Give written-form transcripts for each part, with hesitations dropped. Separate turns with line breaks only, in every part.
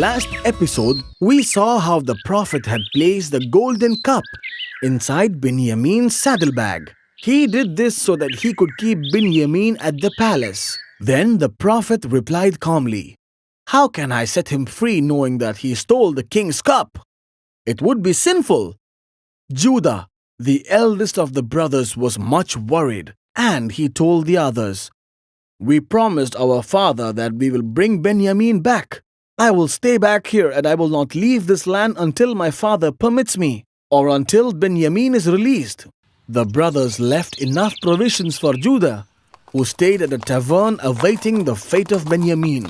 Last episode, we saw how the Prophet had placed the golden cup inside Binyamin's saddlebag. He did this so that he could keep Binyamin at the palace. Then the Prophet replied calmly, "How can I set him free knowing that he stole the king's cup? It would be sinful." Judah, the eldest of the brothers, was much worried, and he told the others, "We promised our father that we will bring Benjamin back. I will stay back here and I will not leave this land until my father permits me, or until Benjamin is released." The brothers left enough provisions for Judah, who stayed at a tavern awaiting the fate of Benjamin.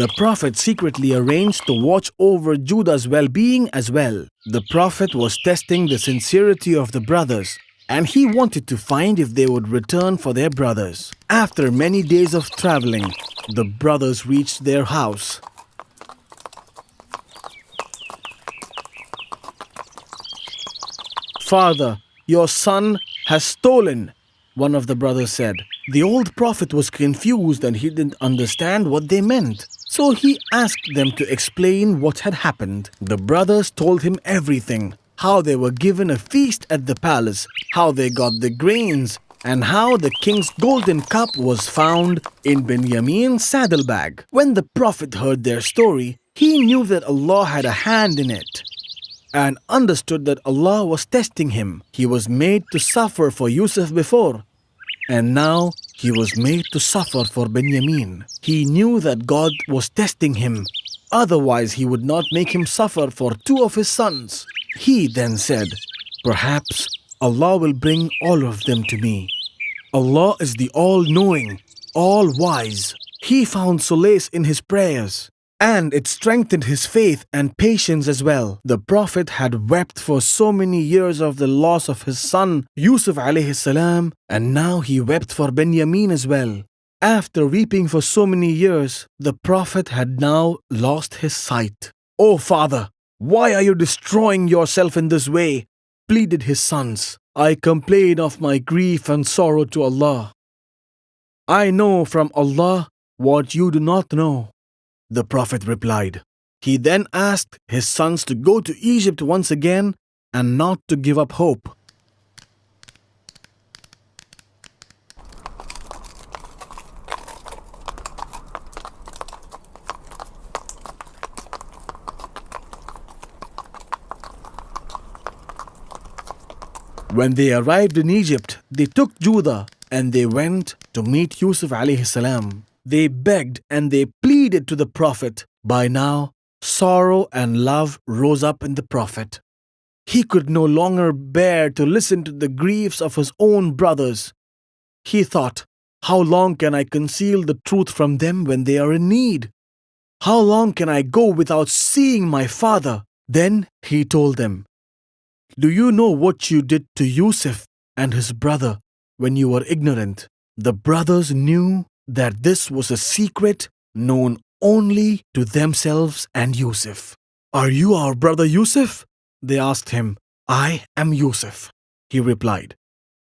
The Prophet secretly arranged to watch over Judah's well-being as well. The Prophet was testing the sincerity of the brothers, and he wanted to find if they would return for their brothers. After many days of traveling, the brothers reached their house. "Father, your son has stolen," one of the brothers said. The old prophet was confused and he didn't understand what they meant. So he asked them to explain what had happened. The brothers told him everything. How they were given a feast at the palace, how they got the grains, and how the king's golden cup was found in Benjamin's saddlebag. When the prophet heard their story, he knew that Allah had a hand in it and understood that Allah was testing him. He was made to suffer for Yusuf before, and now he was made to suffer for Benjamin. He knew that God was testing him, otherwise he would not make him suffer for two of his sons. He then said, "Perhaps Allah will bring all of them to me. Allah is the all-knowing, all-wise." He found solace in his prayers, and it strengthened his faith and patience as well. The Prophet had wept for so many years of the loss of his son Yusuf alayhi salam, and now he wept for Benjamin as well. After weeping for so many years, the Prophet had now lost his sight. "Oh father, why are you destroying yourself in this way?" pleaded his sons. "I complain of my grief and sorrow to Allah. I know from Allah what you do not know," the Prophet replied. He then asked his sons to go to Egypt once again and not to give up hope. When they arrived in Egypt, they took Judah and they went to meet Yusuf alayhi salam. They begged and they pleaded to the Prophet. By now, sorrow and love rose up in the Prophet. He could no longer bear to listen to the griefs of his own brothers. He thought, "How long can I conceal the truth from them when they are in need? How long can I go without seeing my father?" Then he told them, "Do you know what you did to Yusuf and his brother when you were ignorant?" The brothers knew that this was a secret known only to themselves and Yusuf. "Are you our brother Yusuf?" they asked him. "I am Yusuf," he replied,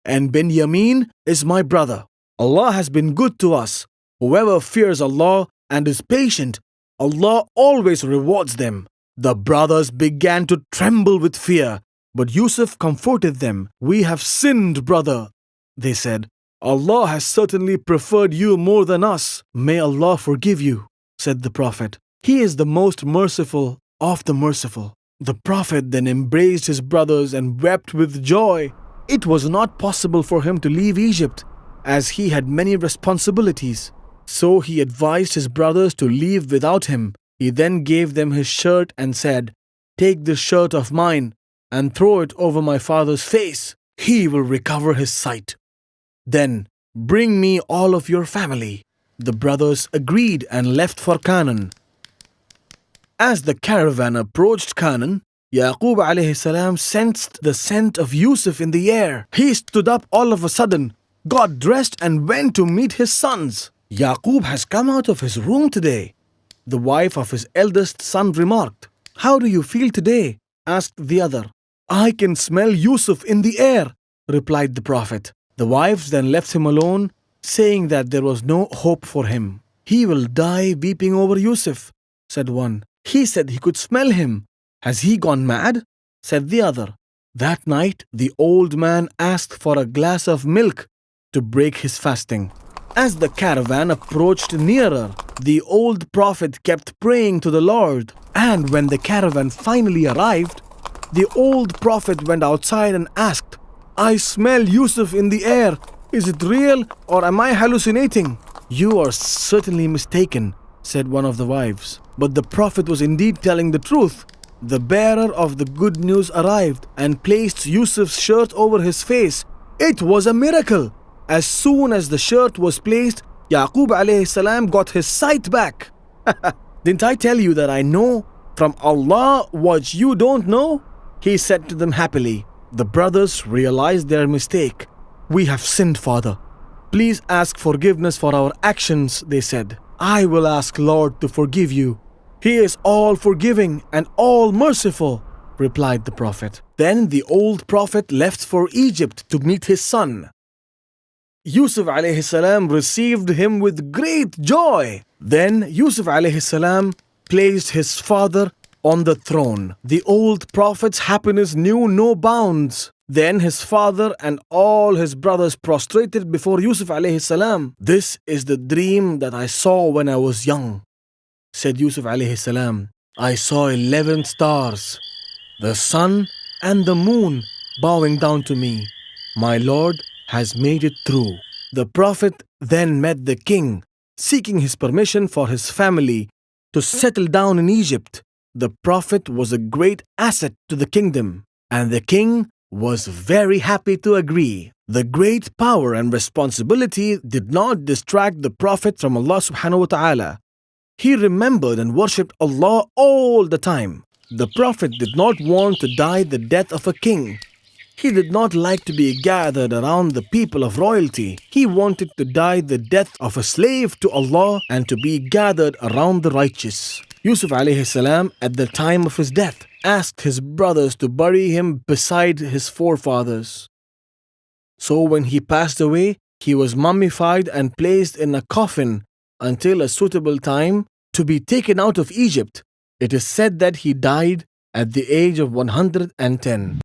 "and Benjamin is my brother. Allah has been good to us. Whoever fears Allah and is patient, Allah always rewards them." The brothers began to tremble with fear, but Yusuf comforted them. "We have sinned, brother," they said. "Allah has certainly preferred you more than us. May Allah forgive you," said the Prophet. "He is the most merciful of the merciful." The Prophet then embraced his brothers and wept with joy. It was not possible for him to leave Egypt, as he had many responsibilities. So he advised his brothers to leave without him. He then gave them his shirt and said, "Take this shirt of mine and throw it over my father's face. He will recover his sight. Then bring me all of your family." The brothers agreed and left for Canaan. As the caravan approached Canaan, Yaqub alayhi salam sensed the scent of Yusuf in the air. He stood up all of a sudden, got dressed and went to meet his sons. "Yaqub has come out of his room today," the wife of his eldest son remarked. "How do you feel today?" asked the other. "I can smell Yusuf in the air," replied the Prophet. The wives then left him alone, saying that there was no hope for him. He will die weeping over Yusuf, said one. He said he could smell him. Has he gone mad? Said the other. That night, the old man asked for a glass of milk to break his fasting. As the caravan approached nearer, the old prophet kept praying to the Lord. And when the caravan finally arrived, the old prophet went outside and asked, I smell Yusuf in the air. Is it real or am I hallucinating? You are certainly mistaken, said one of the wives. But the prophet was indeed telling the truth. The bearer of the good news arrived and placed Yusuf's shirt over his face. It was a miracle. As soon as the shirt was placed, Yaqub alayhi salam got his sight back. Didn't I tell you that I know from Allah what you don't know? He said to them happily. The brothers realized their mistake. We have sinned, Father. Please ask forgiveness for our actions, they said. I will ask Lord to forgive you. He is all forgiving and all merciful, replied the Prophet. Then the old Prophet left for Egypt to meet his son. Yusuf alayhi salam received him with great joy. Then Yusuf alayhi salam placed his father on the throne. The old Prophet's happiness knew no bounds. Then his father and all his brothers prostrated before Yusuf alayhi salam. This is the dream that I saw when I was young, said Yusuf alayhi salam. I saw 11 stars, the sun and the moon bowing down to me. My Lord has made it true. The Prophet then met the king, seeking his permission for his family to settle down in Egypt. The Prophet was a great asset to the kingdom, and the king was very happy to agree. The great power and responsibility did not distract the Prophet from Allah subhanahu wa ta'ala. He remembered and worshipped Allah all the time. The Prophet did not want to die the death of a king. He did not like to be gathered around the people of royalty. He wanted to die the death of a slave to Allah and to be gathered around the righteous. Yusuf alayhi salam, at the time of his death, asked his brothers to bury him beside his forefathers. So when he passed away, he was mummified and placed in a coffin until a suitable time to be taken out of Egypt. It is said that he died at the age of 110.